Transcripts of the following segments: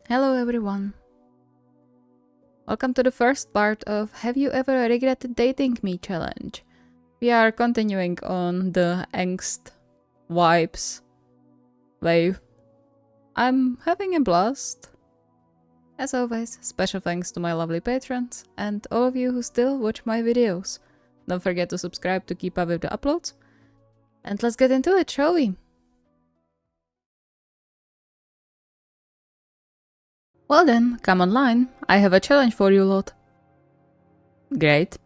Hello everyone. Welcome to the first part of Have You Ever Regretted Dating Me challenge. We are continuing on the angst vibes wave. I'm having a blast. As always, special thanks to my lovely patrons and all of you who still watch my videos. Don't forget to subscribe to keep up with the uploads. And let's get into it, shall we? Well then, come online. I have a challenge for you lot. Great.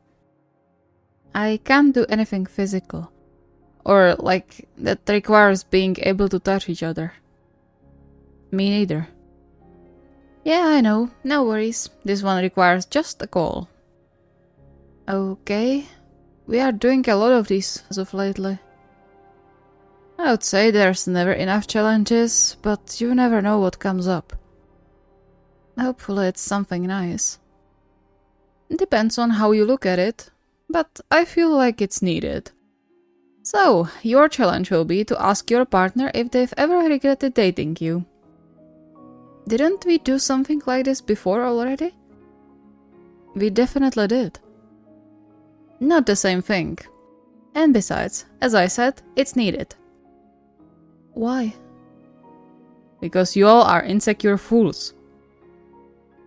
I can't do anything physical. Or, like, that requires being able to touch each other. Me neither. Yeah, I know. No worries. This one requires just a call. Okay. We are doing a lot of these as of lately. I would say there's never enough challenges, but you never know what comes up. Hopefully it's something nice. Depends on how you look at it, but I feel like it's needed. So, your challenge will be to ask your partner if they've ever regretted dating you. Didn't we do something like this before already? We definitely did. Not the same thing. And besides, as I said, it's needed. Why? Because you all are insecure fools.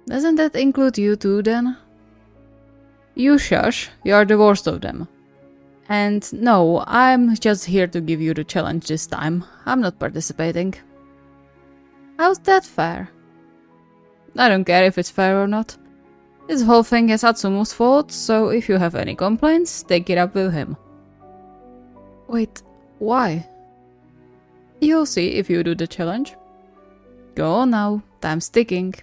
Doesn't that include you too, then? You shush, you're the worst of them. And no, I'm just here to give you the challenge this time. I'm not participating. How's that fair? I don't care if it's fair or not. This whole thing is Atsumu's fault, so if you have any complaints, take it up with him. Wait, why? You'll see if you do the challenge. Go on now, time's ticking.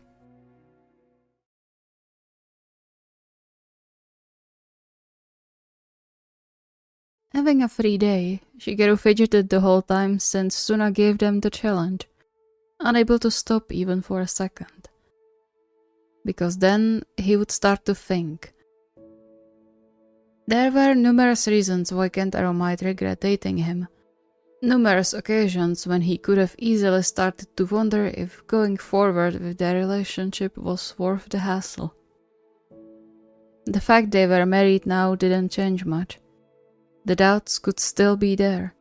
Having a free day, Shigeru fidgeted the whole time since Suna gave them the challenge, unable to stop even for a second. Because then he would start to think. There were numerous reasons why Kentaro might regret dating him. Numerous occasions when he could have easily started to wonder if going forward with their relationship was worth the hassle. The fact they were married now didn't change much. The doubts could still be there,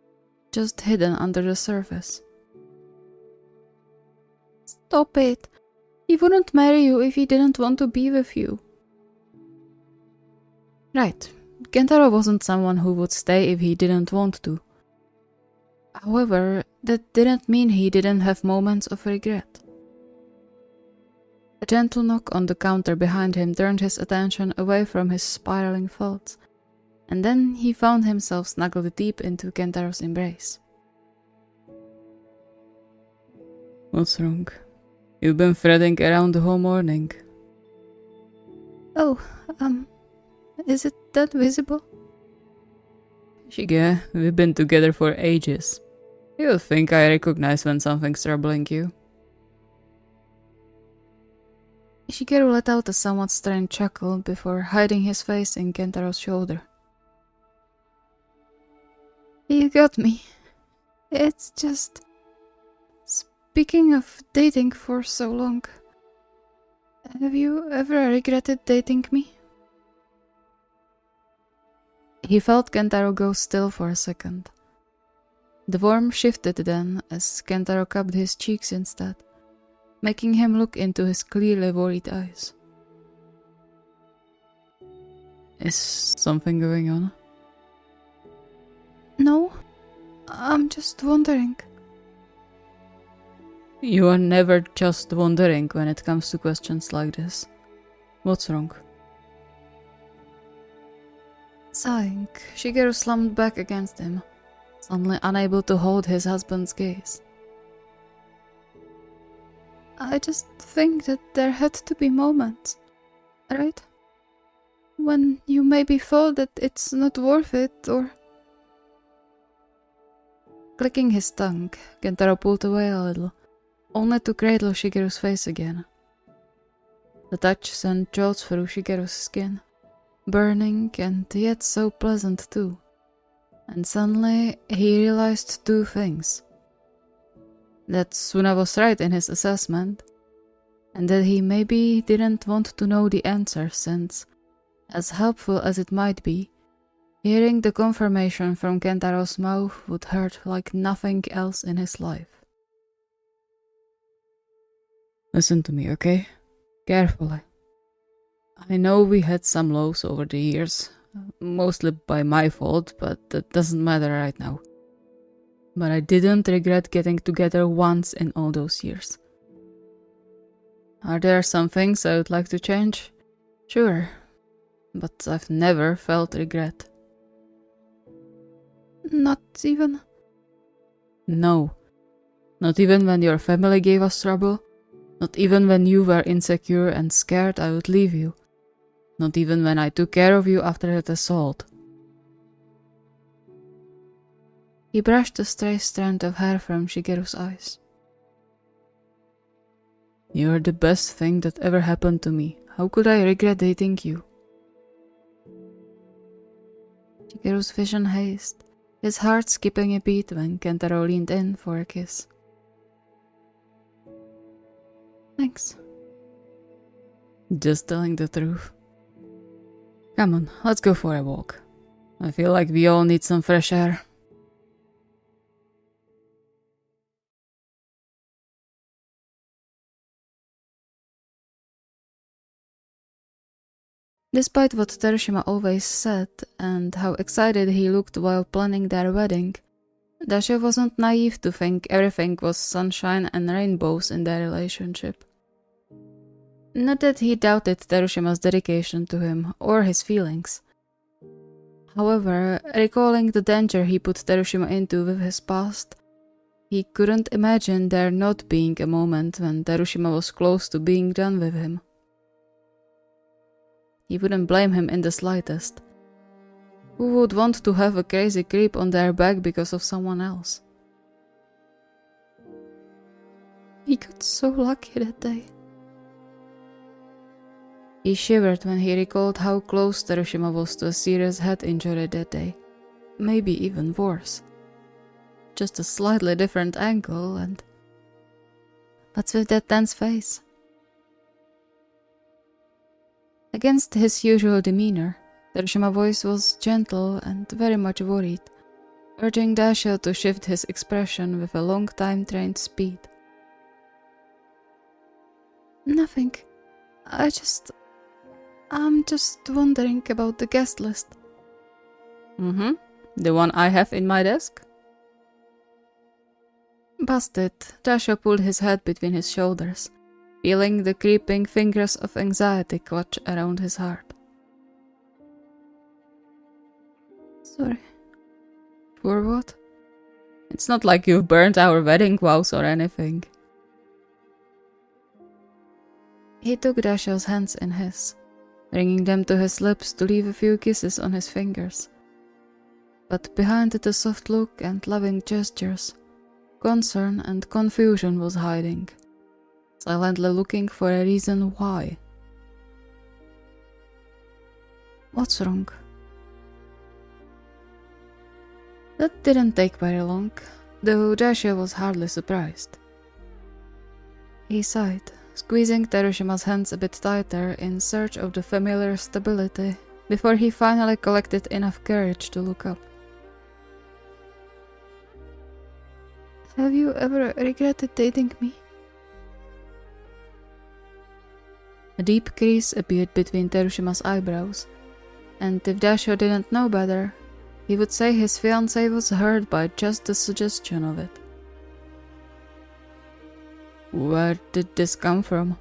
just hidden under the surface. Stop it! He wouldn't marry you if he didn't want to be with you. Right, Kentaro wasn't someone who would stay if he didn't want to. However, that didn't mean he didn't have moments of regret. A gentle knock on the counter behind him turned his attention away from his spiraling thoughts. And then he found himself snuggled deep into Kentaro's embrace. What's wrong? You've been fretting around the whole morning. Oh, is it that visible? Shige, we've been together for ages. You'll think I recognize when something's troubling you. Shigeru let out a somewhat strange chuckle before hiding his face in Kentaro's shoulder. You got me. It's just... Speaking of dating for so long, have you ever regretted dating me? He felt Kentaro go still for a second. The warmth shifted then as Kentaro cupped his cheeks instead, making him look into his clearly worried eyes. Is something going on? No, I'm just wondering. You are never just wondering when it comes to questions like this. What's wrong? Sighing, Shigeru slumped back against him, suddenly unable to hold his husband's gaze. I just think that there had to be moments, right? When you maybe thought that it's not worth it, or... Clicking his tongue, Kentaro pulled away a little, only to cradle Shigeru's face again. The touch sent jolts through Shigeru's skin, burning and yet so pleasant too. And suddenly he realized two things. That Suna was right in his assessment, and that he maybe didn't want to know the answer since, as helpful as it might be, hearing the confirmation from Kentaro's mouth would hurt like nothing else in his life. Listen to me, okay? Carefully. I know we had some lows over the years, mostly by my fault, but that doesn't matter right now. But I didn't regret getting together once in all those years. Are there some things I would like to change? Sure, but I've never felt regret. Not even? No. Not even when your family gave us trouble. Not even when you were insecure and scared I would leave you. Not even when I took care of you after that assault. He brushed a stray strand of hair from Shigeru's eyes. You're the best thing that ever happened to me. How could I regret dating you? Shigeru's vision hazed, his heart skipping a beat when Kentaro leaned in for a kiss. Thanks. Just telling the truth. Come on, let's go for a walk. I feel like we all need some fresh air. Despite what Terushima always said and how excited he looked while planning their wedding, Daisho wasn't naive to think everything was sunshine and rainbows in their relationship. Not that he doubted Terushima's dedication to him or his feelings. However, recalling the danger he put Terushima into with his past, he couldn't imagine there not being a moment when Terushima was close to being done with him. He wouldn't blame him in the slightest. Who would want to have a crazy creep on their back because of someone else? He got so lucky that day. He shivered when he recalled how close Terushima was to a serious head injury that day. Maybe even worse. Just a slightly different angle and... What's with that tense face? Against his usual demeanor, Terushima's voice was gentle and very much worried, urging Daisho to shift his expression with a long time trained speed. Nothing. I'm just wondering about the guest list. The one I have in my desk? Busted, Daisho pulled his head between his shoulders, feeling the creeping fingers of anxiety clutch around his heart. Sorry. For what? It's not like you've burned our wedding vows or anything. He took Daisho's hands in his, bringing them to his lips to leave a few kisses on his fingers. But behind the soft look and loving gestures, concern and confusion was hiding, silently looking for a reason why. What's wrong? That didn't take very long, though Daisho was hardly surprised. He sighed, squeezing Terushima's hands a bit tighter in search of the familiar stability before he finally collected enough courage to look up. Have you ever regretted dating me? A deep crease appeared between Terushima's eyebrows, and if Daisho didn't know better, he would say his fiancée was hurt by just the suggestion of it. Where did this come from?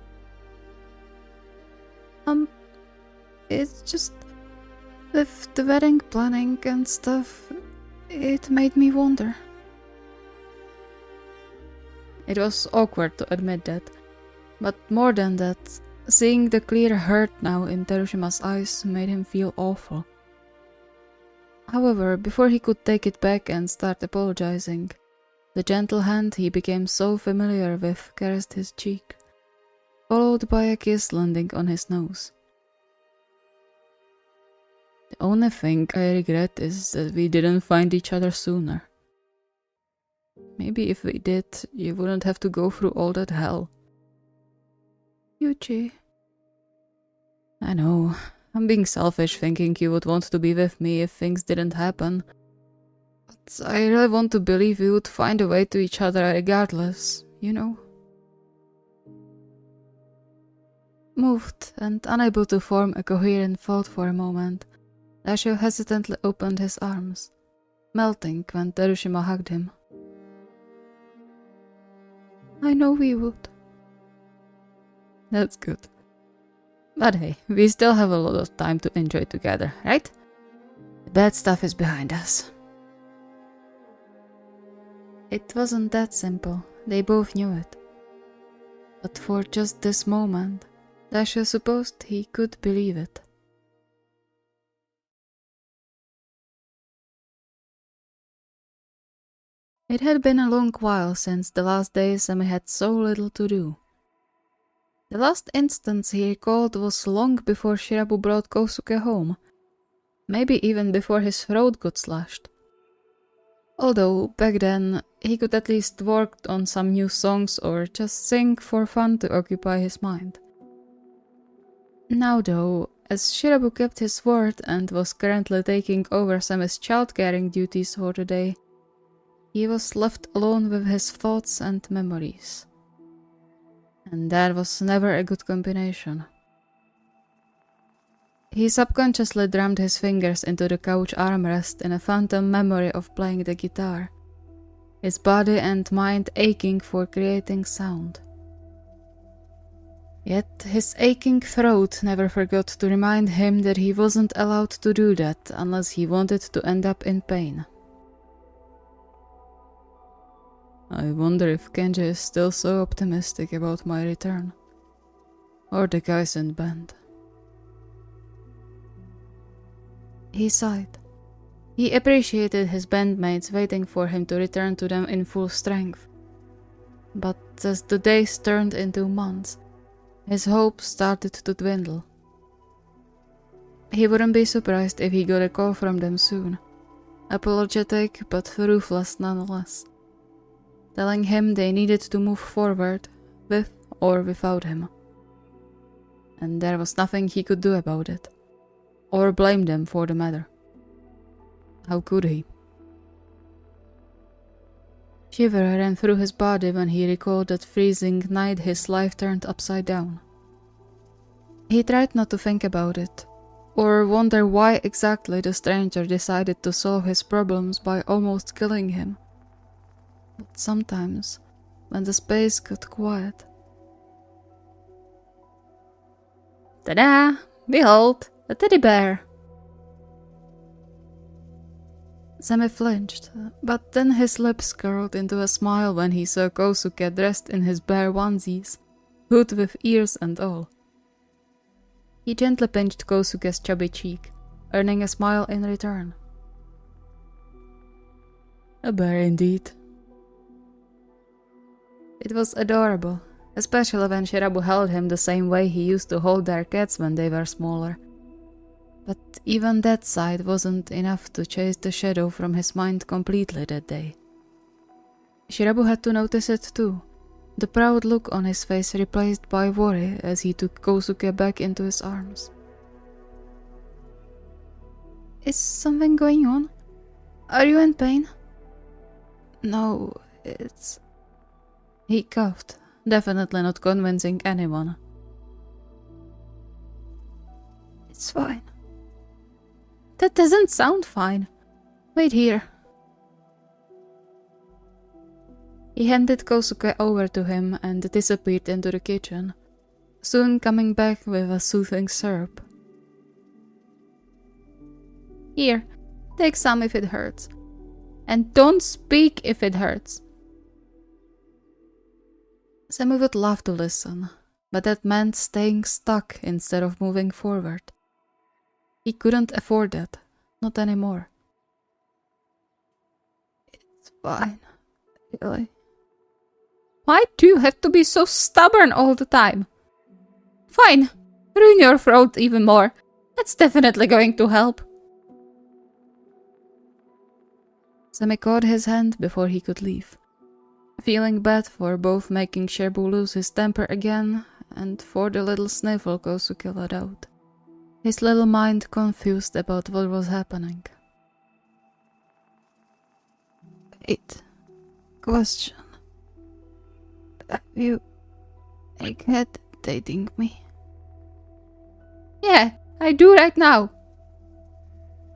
It's just... with the wedding planning and stuff, it made me wonder. It was awkward to admit that, but more than that, seeing the clear hurt now in Terushima's eyes made him feel awful. However, before he could take it back and start apologizing, the gentle hand he became so familiar with caressed his cheek, followed by a kiss landing on his nose. The only thing I regret is that we didn't find each other sooner. Maybe if we did, you wouldn't have to go through all that hell. Yuji. I know, I'm being selfish thinking you would want to be with me if things didn't happen. But I really want to believe we would find a way to each other regardless, you know? Moved and unable to form a coherent thought for a moment, Daisho hesitantly opened his arms, melting when Terushima hugged him. I know we would. That's good. But hey, we still have a lot of time to enjoy together, right? The bad stuff is behind us. It wasn't that simple, they both knew it. But for just this moment, Daisho supposed he could believe it. It had been a long while since the last day Semi had so little to do. The last instance he recalled was long before Shirabu brought Kosuke home, maybe even before his throat got slashed. Although, back then, he could at least work on some new songs or just sing for fun to occupy his mind. Now though, as Shirabu kept his word and was currently taking over Semi's child-caring duties for the day, he was left alone with his thoughts and memories. And that was never a good combination. He subconsciously drummed his fingers into the couch armrest in a phantom memory of playing the guitar, his body and mind aching for creating sound. Yet his aching throat never forgot to remind him that he wasn't allowed to do that unless he wanted to end up in pain. I wonder if Kenji is still so optimistic about my return. Or the guys in band. He sighed. He appreciated his bandmates waiting for him to return to them in full strength. But as the days turned into months, his hope started to dwindle. He wouldn't be surprised if he got a call from them soon. Apologetic but ruthless nonetheless. Telling him they needed to move forward, with or without him. And there was nothing he could do about it, or blame them for the matter. How could he? Shiver ran through his body when he recalled that freezing night his life turned upside down. He tried not to think about it, or wonder why exactly the stranger decided to solve his problems by almost killing him. But sometimes, when the space got quiet... Ta-da! Behold, a teddy bear! Semi flinched, but then his lips curled into a smile when he saw Kosuke dressed in his bear onesies, hood with ears and all. He gently pinched Kosuke's chubby cheek, earning a smile in return. A bear indeed. It was adorable, especially when Shirabu held him the same way he used to hold their cats when they were smaller. But even that sight wasn't enough to chase the shadow from his mind completely that day. Shirabu had to notice it too, the proud look on his face replaced by worry as he took Kosuke back into his arms. Is something going on? Are you in pain? No, it's... He coughed, definitely not convincing anyone. It's fine. That doesn't sound fine. Wait here. He handed Kosuke over to him and disappeared into the kitchen, soon coming back with a soothing syrup. Here, take some if it hurts. And don't speak if it hurts. Semi would love to listen, but that meant staying stuck instead of moving forward. He couldn't afford that, not anymore. It's fine, really. Why do you have to be so stubborn all the time? Fine, ruin your throat even more. That's definitely going to help. Semi caught his hand before he could leave. Feeling bad for both making Shirabu lose his temper again and for the little sniffle Kosuke let out, his little mind confused about what was happening. Wait. Question. Have you egghead dating me? Yeah, I do right now.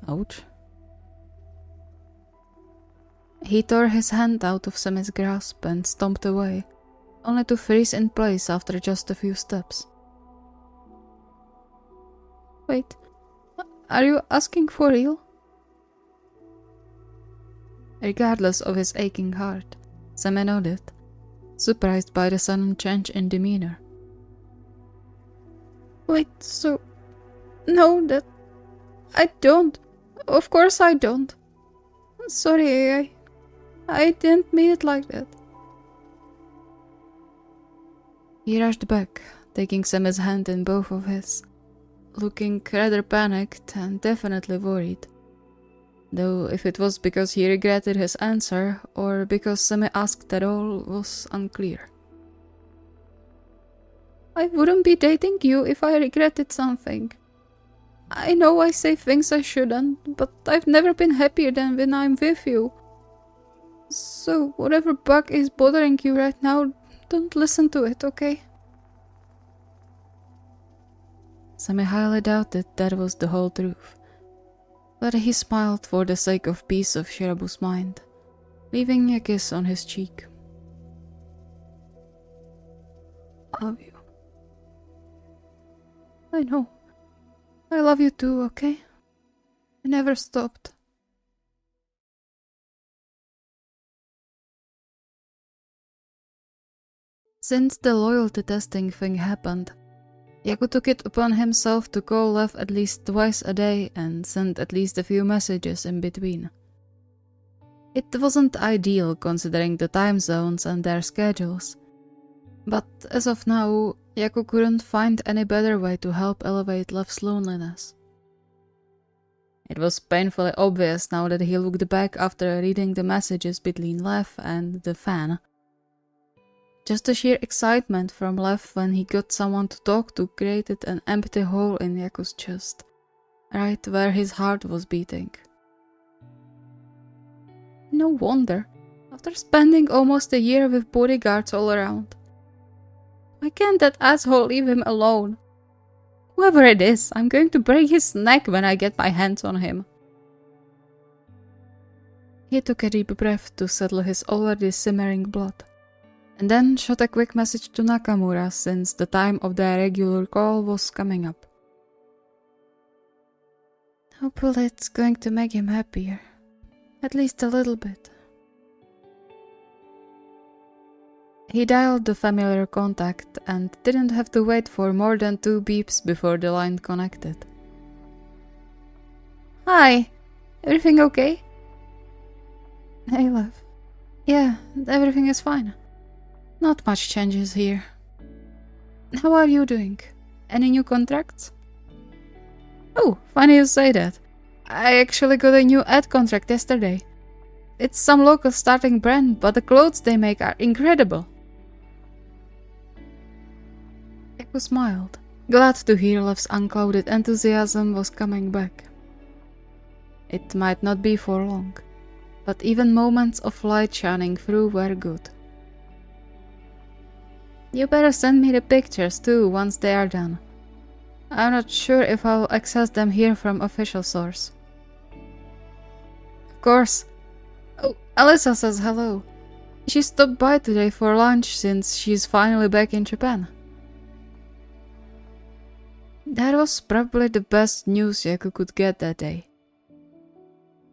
Ouch. He tore his hand out of Semi's grasp and stomped away, only to freeze in place after just a few steps. Wait, are you asking for real? Regardless of his aching heart, Semi nodded, surprised by the sudden change in demeanor. Wait, so... No, that... I don't. Of course I don't. Sorry, I didn't mean it like that. He rushed back, taking Semi's hand in both of his, looking rather panicked and definitely worried. Though if it was because he regretted his answer or because Semi asked at all was unclear. I wouldn't be dating you if I regretted something. I know I say things I shouldn't, but I've never been happier than when I'm with you. So whatever bug is bothering you right now, don't listen to it, okay? Semi highly doubted that was the whole truth, but he smiled for the sake of peace of Shirabu's mind, leaving a kiss on his cheek. I love you. I know. I love you too, okay? I never stopped. Since the loyalty testing thing happened, Yaku took it upon himself to call Lev at least twice a day and send at least a few messages in between. It wasn't ideal considering the time zones and their schedules, but as of now, Yaku couldn't find any better way to help elevate Lev's loneliness. It was painfully obvious now that he looked back after reading the messages between Lev and the fan. Just the sheer excitement from Lev when he got someone to talk to created an empty hole in Yaku's chest, right where his heart was beating. No wonder, after spending almost a year with bodyguards all around. Why can't that asshole leave him alone? Whoever it is, I'm going to break his neck when I get my hands on him. He took a deep breath to settle his already simmering blood, and then shot a quick message to Nakamura since the time of their regular call was coming up. Hopefully it's going to make him happier. At least a little bit. He dialed the familiar contact and didn't have to wait for more than 2 beeps before the line connected. Hi, everything okay? Hey, Lev. Yeah, everything is fine. Not much changes here. How are you doing? Any new contracts? Oh, funny you say that. I actually got a new ad contract yesterday. It's some local starting brand, but the clothes they make are incredible. Yaku smiled, glad to hear Lev's unclouded enthusiasm was coming back. It might not be for long, but even moments of light shining through were good. You better send me the pictures too once they are done. I'm not sure if I'll access them here from official source. Of course. Oh, Alyssa says hello. She stopped by today for lunch since she's finally back in Japan. That was probably the best news Yaku could get that day.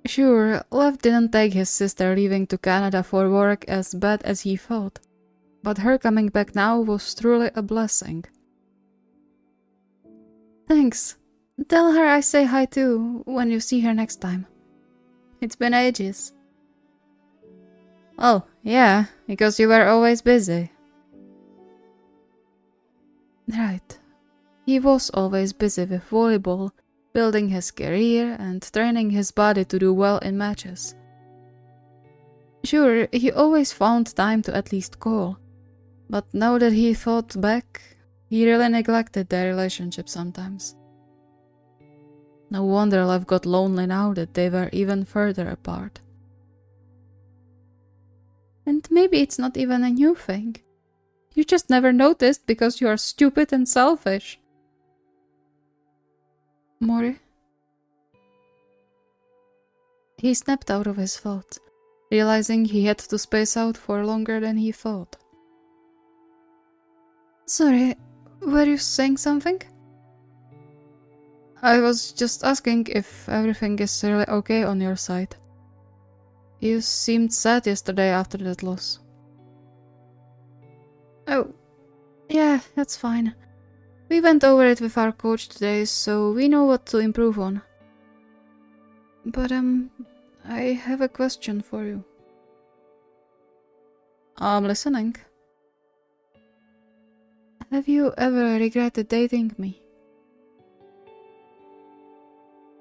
Sure, Lev didn't take his sister leaving to Canada for work as bad as he thought, but her coming back now was truly a blessing. Thanks. Tell her I say hi too, when you see her next time. It's been ages. Oh, yeah, because you were always busy. Right. He was always busy with volleyball, building his career and training his body to do well in matches. Sure, he always found time to at least call, but now that he thought back, He really neglected their relationship sometimes. No wonder Lev got lonely now that they were even further apart. And maybe it's not even a new thing. You just never noticed because you are stupid and selfish. Mori? He snapped out of his thoughts, realizing he had to space out for longer than he thought. Sorry, were you saying something? I was just asking if everything is really okay on your side. You seemed sad yesterday after that loss. Oh, yeah, that's fine. We went over it with our coach today, so we know what to improve on. But, I have a question for you. I'm listening. Have you ever regretted dating me?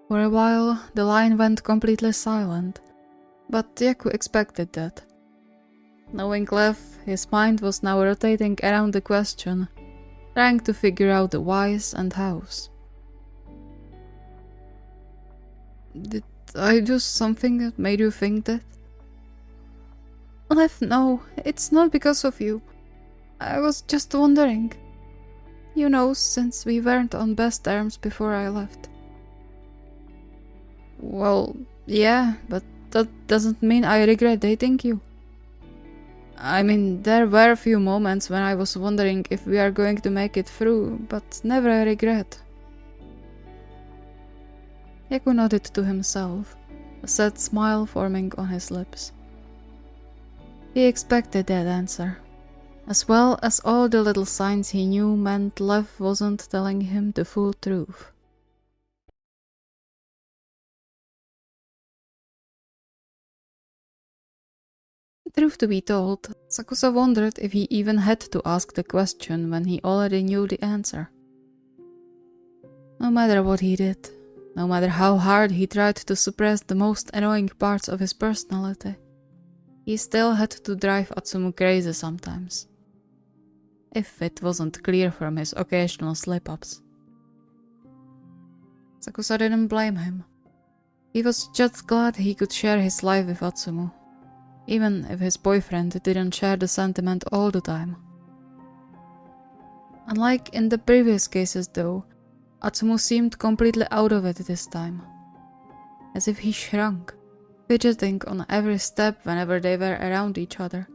For a while, the line went completely silent, but Yaku expected that. Knowing Lev, his mind was now rotating around the question, trying to figure out the whys and hows. Did I do something that made you think that? Lev, no, it's not because of you. I was just wondering. You know, since we weren't on best terms before I left. Well, yeah, but that doesn't mean I regret dating you. I mean, there were a few moments when I was wondering if we are going to make it through, but never a regret. Yaku nodded to himself, a sad smile forming on his lips. He expected that answer, as well as all the little signs he knew meant Lev wasn't telling him the full truth. Truth to be told, Sakusa wondered if he even had to ask the question when he already knew the answer. No matter what he did, no matter how hard he tried to suppress the most annoying parts of his personality, he still had to drive Atsumu crazy sometimes. If it wasn't clear from his occasional slip-ups. Sakusa didn't blame him. He was just glad he could share his life with Atsumu, even if his boyfriend didn't share the sentiment all the time. Unlike in the previous cases though, Atsumu seemed completely out of it this time. As if he shrunk, fidgeting on every step whenever they were around each other.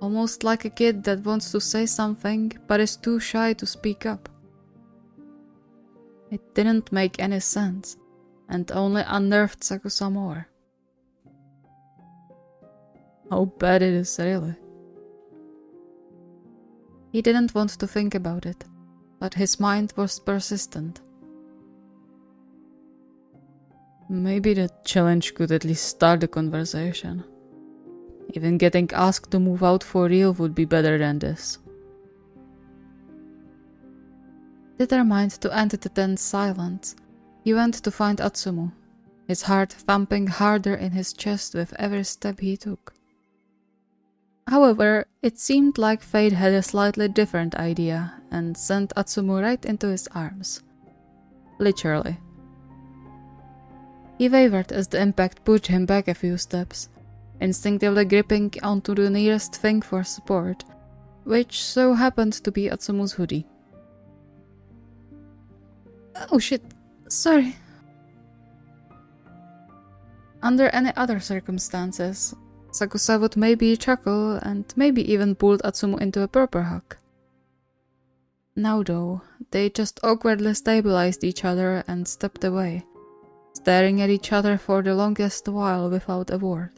Almost like a kid that wants to say something but is too shy to speak up. It didn't make any sense, and only unnerved Sakusa more. How bad it is, really. He didn't want to think about it, but his mind was persistent. Maybe the challenge could at least start the conversation. Even getting asked to move out for real would be better than this. Determined to end the tense silence, he went to find Atsumu, his heart thumping harder in his chest with every step he took. However, it seemed like fate had a slightly different idea and sent Atsumu right into his arms. Literally. He wavered as the impact pushed him back a few steps, instinctively gripping onto the nearest thing for support, which so happened to be Atsumu's hoodie. Oh shit, sorry. Under any other circumstances, Sakusa would maybe chuckle and maybe even pulled Atsumu into a proper hug. Now though, they just awkwardly stabilized each other and stepped away, staring at each other for the longest while without a word.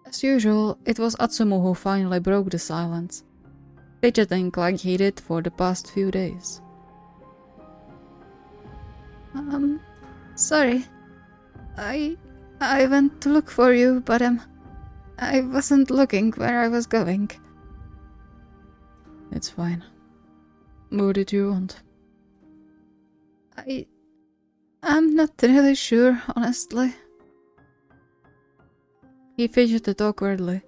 As usual, it was Atsumu who finally broke the silence, fidgeting like he did for the past few days. Sorry. I went to look for you, but I wasn't looking where I was going. It's fine. What did you want? I'm not really sure, honestly. He fidgeted awkwardly,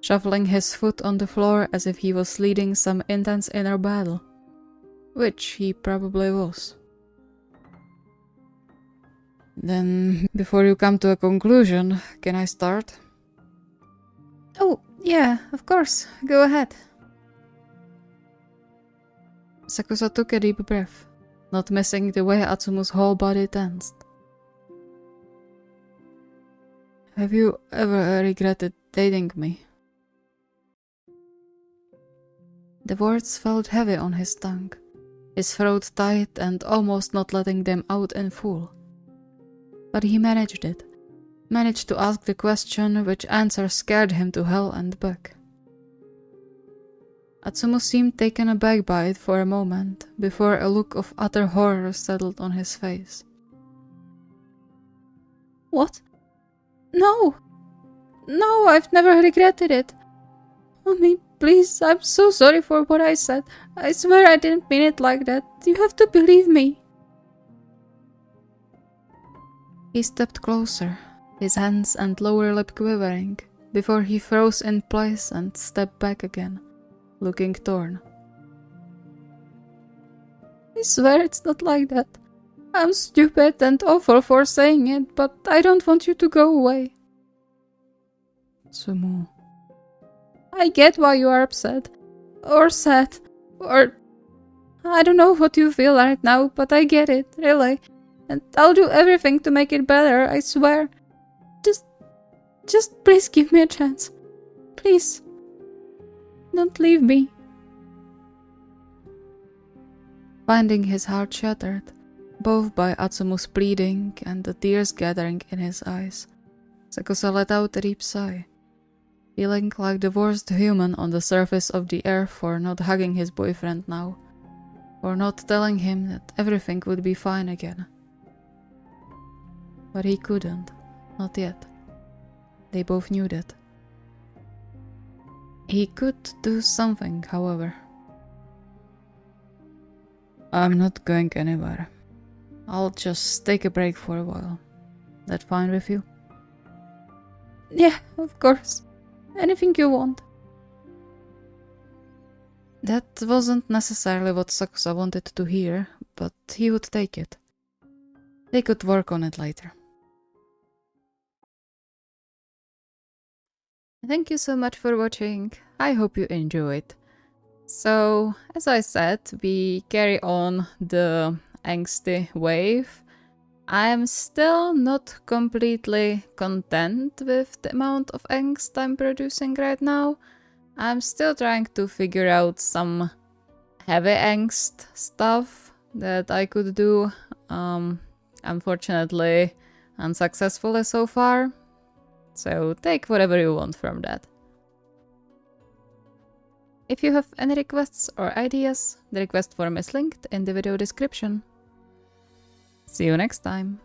shuffling his foot on the floor as if he was leading some intense inner battle. Which he probably was. Then, before you come to a conclusion, can I start? Oh, yeah, of course. Go ahead. Sakusa took a deep breath, not missing the way Atsumu's whole body tensed. Have you ever regretted dating me? The words felt heavy on his tongue, his throat tight and almost not letting them out in full. But he managed it, managed to ask the question which answer scared him to hell and back. Atsumu seemed taken aback by it for a moment, before a look of utter horror settled on his face. What? No! No, I've never regretted it. Mommy, please, I'm so sorry for what I said. I swear I didn't mean it like that. You have to believe me. He stepped closer, his hands and lower lip quivering, before he froze in place and stepped back again, looking torn. I swear it's not like that. I'm stupid and awful for saying it, but I don't want you to go away. Sumu. I get why you are upset, or sad, or... I don't know what you feel right now, but I get it, really. And I'll do everything to make it better, I swear. Just please give me a chance. Please. Don't leave me. Finding his heart shattered, both by Atsumu's pleading and the tears gathering in his eyes, Sakusa let out a deep sigh, feeling like the worst human on the surface of the earth for not hugging his boyfriend now, for not telling him that everything would be fine again. But he couldn't, not yet. They both knew that. He could do something, however. I'm not going anywhere. I'll just take a break for a while. That fine with you? Yeah, of course. Anything you want. That wasn't necessarily what Sakusa wanted to hear, but he would take it. They could work on it later. Thank you so much for watching. I hope you enjoyed. So, as I said, we carry on the angsty wave. I'm still not completely content with the amount of angst I'm producing right now. I'm still trying to figure out some heavy angst stuff that I could do. Unfortunately, unsuccessfully so far. So take whatever you want from that. If you have any requests or ideas, the request form is linked in the video description. See you next time.